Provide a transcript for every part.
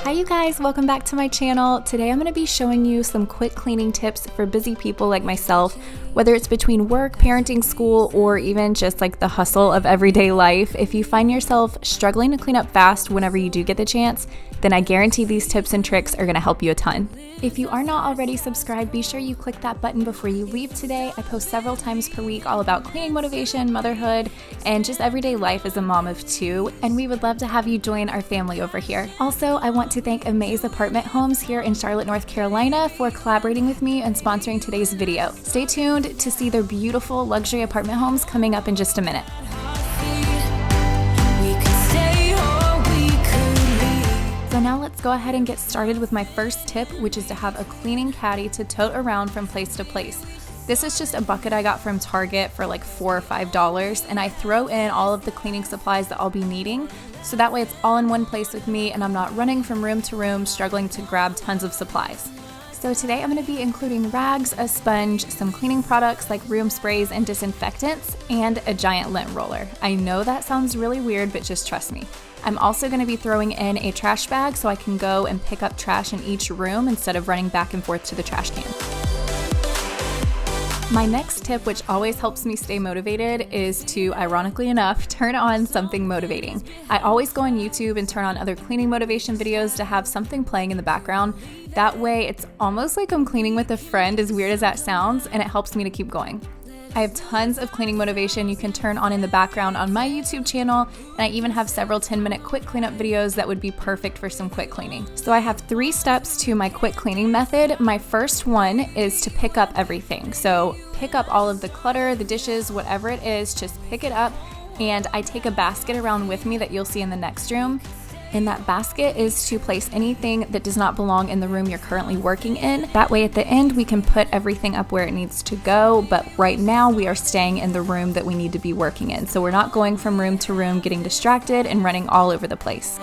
Hi you guys, welcome back to my channel. Today I'm going to be showing you some quick cleaning tips for busy people like myself, whether it's between work, parenting, school, or even just like the hustle of everyday life. If you find yourself struggling to clean up fast whenever you do get the chance, then I guarantee these tips and tricks are going to help you a ton. If you are not already subscribed, be sure you click that button before you leave today. I post several times per week all about cleaning motivation, motherhood, and just everyday life as a mom of two, and we would love to have you join our family over here. Also, I want to thank Amaze Apartment Homes here in Charlotte, North Carolina for collaborating with me and sponsoring today's video. Stay tuned to see their beautiful luxury apartment homes coming up in just a minute. So now let's go ahead and get started with my first tip, which is to have a cleaning caddy to tote around from place to place. This is just a bucket I got from Target for like $4 or $5, and I throw in all of the cleaning supplies that I'll be needing, so that way it's all in one place with me and I'm not running from room to room struggling to grab tons of supplies. So today I'm going to be including rags, a sponge, some cleaning products like room sprays and disinfectants, and a giant lint roller. I know that sounds really weird, but just trust me. I'm also going to be throwing in a trash bag so I can go and pick up trash in each room instead of running back and forth to the trash can. My next tip, which always helps me stay motivated, is to, ironically enough, turn on something motivating. I always go on YouTube and turn on other cleaning motivation videos to have something playing in the background. That way, it's almost like I'm cleaning with a friend, as weird as that sounds, and it helps me to keep going. I have tons of cleaning motivation you can turn on in the background on my YouTube channel, and I even have several 10-minute quick cleanup videos that would be perfect for some quick cleaning. So I have 3 steps to my quick cleaning method. My first one is to pick up everything. So pick up all of the clutter, the dishes, whatever it is, just pick it up, and I take a basket around with me that you'll see in the next room. In that basket is to place anything that does not belong in the room you're currently working in. That way at the end we can put everything up where it needs to go, but right now we are staying in the room that we need to be working in. So we're not going from room to room getting distracted and running all over the place.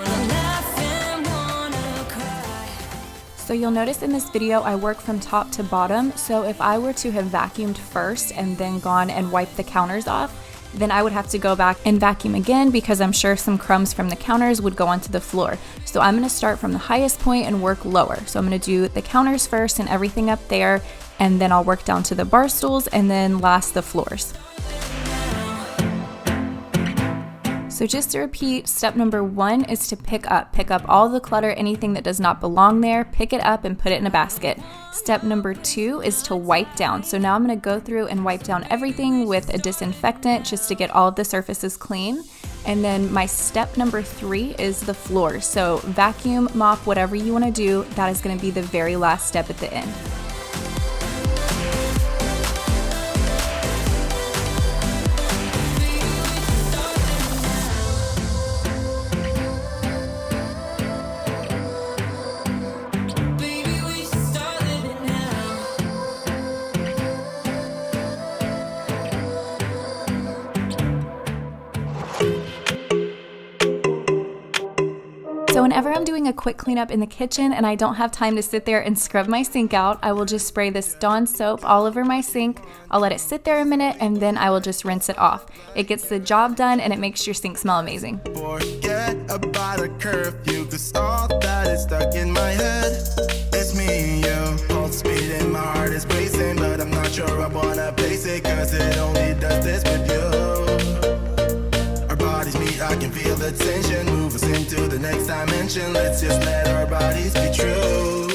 So you'll notice in this video I work from top to bottom, so if I were to have vacuumed first and then gone and wiped the counters off, then I would have to go back and vacuum again because I'm sure some crumbs from the counters would go onto the floor. So I'm going to start from the highest point and work lower. So I'm going to do the counters first and everything up there, and then I'll work down to the bar stools and then last the floors. So just to repeat, step number 1 is to pick up all the clutter, anything that does not belong there, pick it up and put it in a basket. Step number 2 is to wipe down. So now I'm going to go through and wipe down everything with a disinfectant just to get all of the surfaces clean. And then my step number 3 is the floor. So vacuum, mop, whatever you want to do, that is going to be the very last step at the end. So whenever I'm doing a quick cleanup in the kitchen and I don't have time to sit there and scrub my sink out, I will just spray this Dawn soap all over my sink. I'll let it sit there a minute and then I will just rinse it off. It gets the job done and it makes your sink smell amazing. Forget about a curfew, 'cause all that is stuck in my head. It's me and you, pulse speed and my heart is racing, but I'm not sure I wanna face it, 'cause it only does this with you. Bodies meet, I can feel the tension, move us into the next dimension. Let's just let our bodies be true.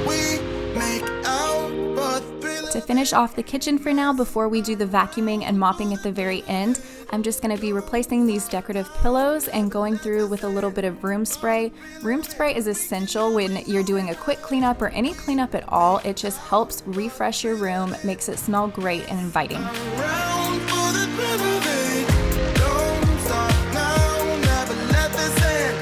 We make out for the thrill. To finish off the kitchen for now, before we do the vacuuming and mopping at the very end, I'm just going to be replacing these decorative pillows and going through with a little bit of room spray. Room spray is essential when you're doing a quick cleanup or any cleanup at all. It just helps refresh your room, makes it smell great and inviting. Around for the thrill of it. Don't stop now, never let this end.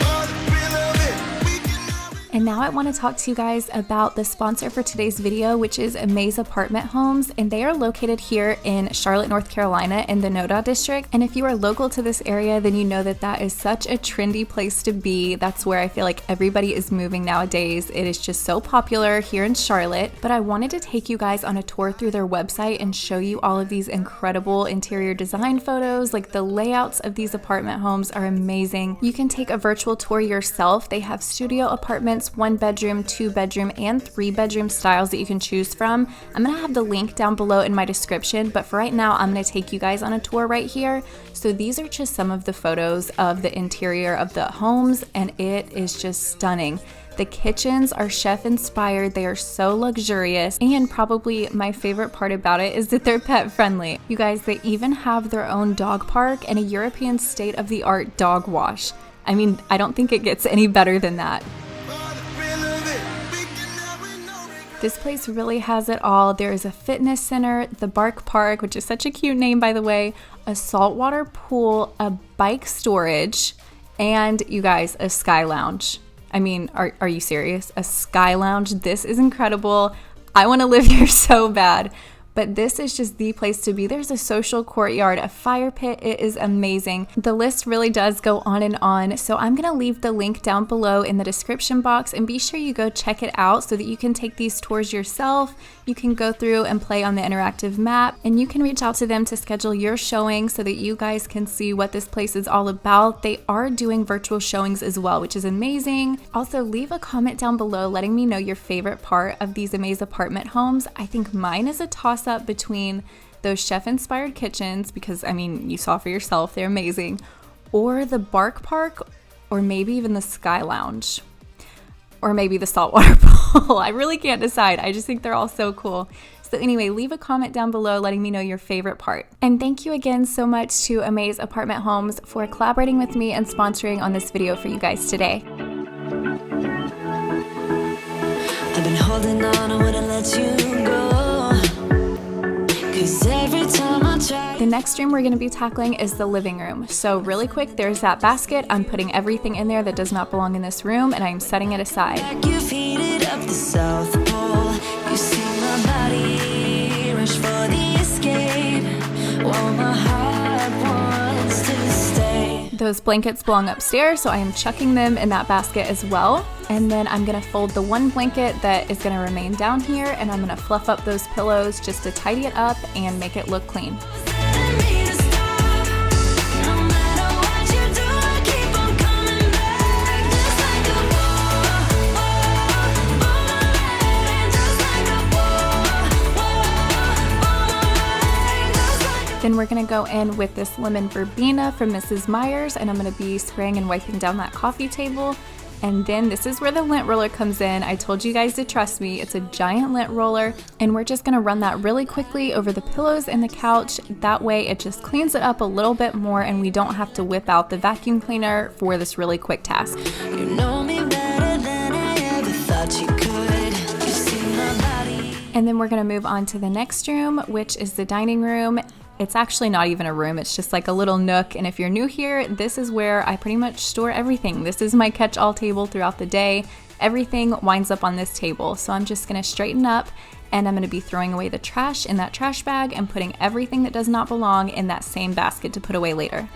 For the thrill of it, we can never. And now I want to talk to you guys about the sponsor for today's video, which is Amaze Apartment Homes, and they are located here in Charlotte, North Carolina in the Noda district. And if you are local to this area, then you know that that is such a trendy place to be. That's where I feel like everybody is moving nowadays. It is just so popular here in Charlotte. But I wanted to take you guys on a tour through their website and show you all of these incredible interior design photos. Like, the layouts of these apartment homes are amazing. You can take a virtual tour yourself. They have studio apartments, 1 bedroom, 2 bedroom, and 3 bedroom styles that you can choose from. I'm gonna have the link down below in my description, but for right now, I'm gonna take you guys on a tour right here. So these are just some of the photos of the interior of the homes, and it is just stunning. The kitchens are chef inspired, they are so luxurious, and probably my favorite part about it is that they're pet friendly. You guys, they even have their own dog park and a European state-of-the-art dog wash. I mean, I don't think it gets any better than that. This place really has it all. There is a fitness center, the Bark Park, which is such a cute name, by the way, a saltwater pool, a bike storage, and you guys, a sky lounge. I mean, are you serious? A sky lounge? This is incredible. I want to live here so bad. But this is just the place to be. There's a social courtyard, a fire pit. It is amazing. The list really does go on and on. So I'm going to leave the link down below in the description box, and be sure you go check it out so that you can take these tours yourself. You can go through and play on the interactive map, and you can reach out to them to schedule your showing so that you guys can see what this place is all about. They are doing virtual showings as well, which is amazing. Also, leave a comment down below letting me know your favorite part of these Amaze apartment homes. I think mine is a toss up between those chef-inspired kitchens, because I mean, you saw for yourself, they're amazing, or the Bark Park, or maybe even the Sky Lounge, or maybe the saltwater pool. I really can't decide. I just think they're all so cool. So anyway, leave a comment down below letting me know your favorite part. And thank you again so much to Amaze Apartment Homes for collaborating with me and sponsoring on this video for you guys today. I've been holding on, I wouldn't let you go. The next room we're going to be tackling is the living room. So really quick, there's that basket. I'm putting everything in there that does not belong in this room, and I'm setting it aside. You feed it up the South Pole. You see my body rush for the escape, while my heart wants to stay. Those blankets belong upstairs, so I am chucking them in that basket as well. And then I'm gonna fold the one blanket that is gonna remain down here, and I'm gonna fluff up those pillows just to tidy it up and make it look clean. Then we're gonna go in with this lemon verbena from Mrs. Meyer's, and I'm gonna be spraying and wiping down that coffee table. And then this is where the lint roller comes in. I told you guys to trust me. It's a giant lint roller, and we're just gonna run that really quickly over the pillows and the couch. That way it just cleans it up a little bit more, and we don't have to whip out the vacuum cleaner for this really quick task. You know me better than I ever thought you could. You see my body. And then we're gonna move on to the next room, which is the dining room. It's actually not even a room, it's just like a little nook. And if you're new here, this is where I pretty much store everything. This is my catch-all table throughout the day. Everything winds up on this table. So I'm just gonna straighten up, and I'm gonna be throwing away the trash in that trash bag and putting everything that does not belong in that same basket to put away later.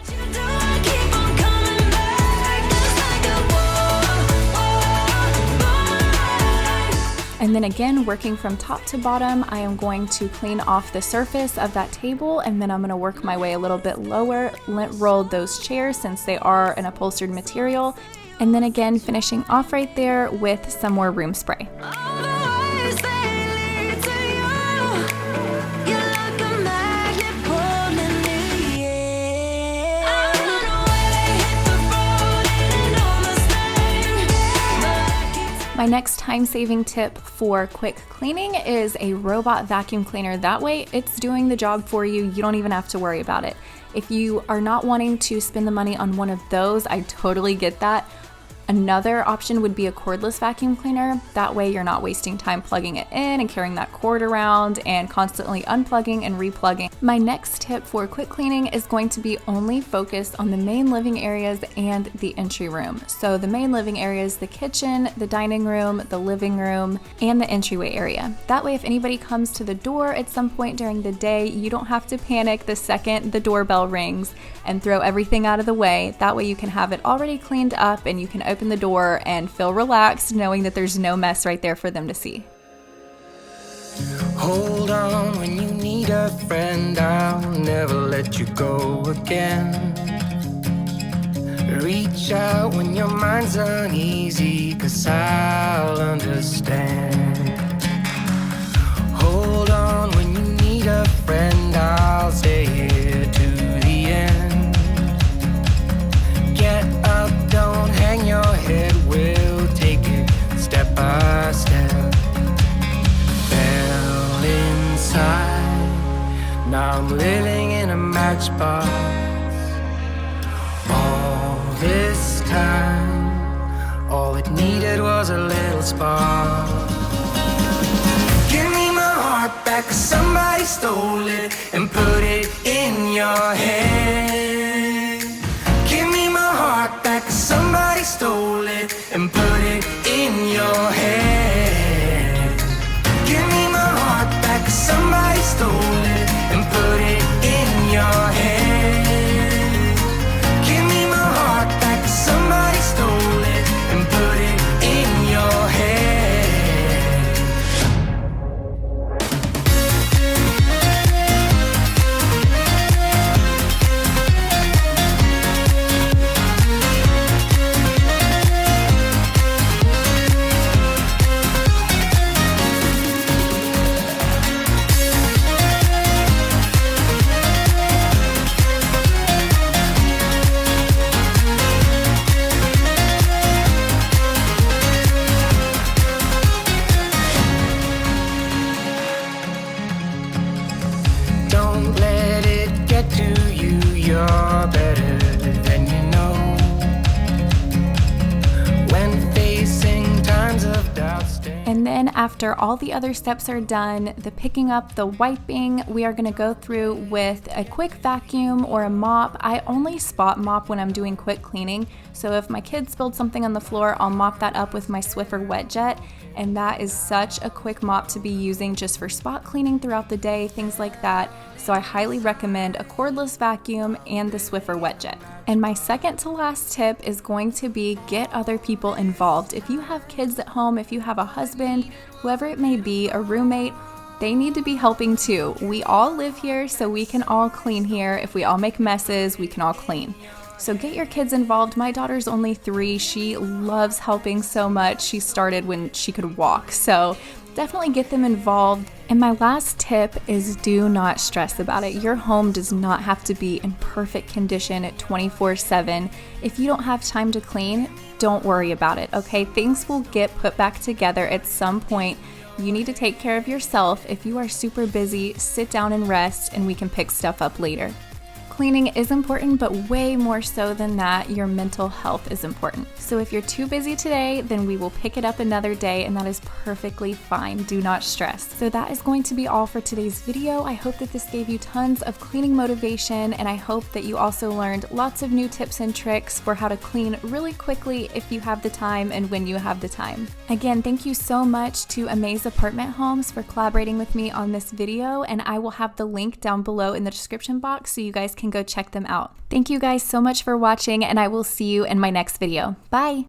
And then again, working from top to bottom, I am going to clean off the surface of that table, and then I'm gonna work my way a little bit lower, lint roll those chairs since they are an upholstered material, and then again, finishing off right there with some more room spray. My next time-saving tip for quick cleaning is a robot vacuum cleaner. That way it's doing the job for you. You don't even have to worry about it. If you are not wanting to spend the money on one of those, I totally get that. Another option would be a cordless vacuum cleaner. That way you're not wasting time plugging it in and carrying that cord around and constantly unplugging and replugging. My next tip for quick cleaning is going to be only focused on the main living areas and the entry room. So the main living areas, the kitchen, the dining room, the living room, and the entryway area. That way if anybody comes to the door at some point during the day, you don't have to panic the second the doorbell rings and throw everything out of the way. That way you can have it already cleaned up and you can open the door and feel relaxed knowing that there's no mess right there for them to see. Hold on when you need a friend, I'll never let you go again. Reach out when your mind's uneasy, 'cause I'll understand. Hold on when you need a friend, I'll stay here to the end. Get up, don't hang your head, we'll take it step by step. Fell inside, now I'm living in a matchbox. All this time, all it needed was a little spark. Give me my heart back, 'cause somebody stole it and put it in your hand. Give me my heart back, 'cause somebody stole it and put it in your hand. Give me my heart back, 'cause somebody stole it and put it in your hand. Give me my heart back, 'cause somebody stole it and put it in your hand. Don't let it get to you, you're better than you know. When facing times of doubt, And then after all the other steps are done, the picking up, the wiping, we are gonna go through with a quick vacuum or a mop. I only spot mop when I'm doing quick cleaning. So if my kid spilled something on the floor, I'll mop that up with my Swiffer Wet Jet. And that is such a quick mop to be using just for spot cleaning throughout the day, things like that. So I highly recommend a cordless vacuum and the Swiffer Wet Jet. And my second to last tip is going to be get other people involved. If you have kids at home, if you have a husband, whoever it may be, a roommate, they need to be helping too. We all live here, so we can all clean here. If we all make messes, we can all clean. So get your kids involved. My daughter's only 3. She loves helping so much. She started when she could walk. So definitely get them involved. And my last tip is do not stress about it. Your home does not have to be in perfect condition at 24/7. If you don't have time to clean, don't worry about it, okay? Things will get put back together at some point. You need to take care of yourself. If you are super busy, sit down and rest, and we can pick stuff up later. Cleaning is important, but way more so than that, your mental health is important. So if you're too busy today, then we will pick it up another day, and that is perfectly fine. Do not stress. So that is going to be all for today's video. I hope that this gave you tons of cleaning motivation, and I hope that you also learned lots of new tips and tricks for how to clean really quickly if you have the time and when you have the time. Again, thank you so much to Amaze Apartment Homes for collaborating with me on this video, and I will have the link down below in the description box so you guys can go check them out. Thank you guys so much for watching, and I will see you in my next video. Bye!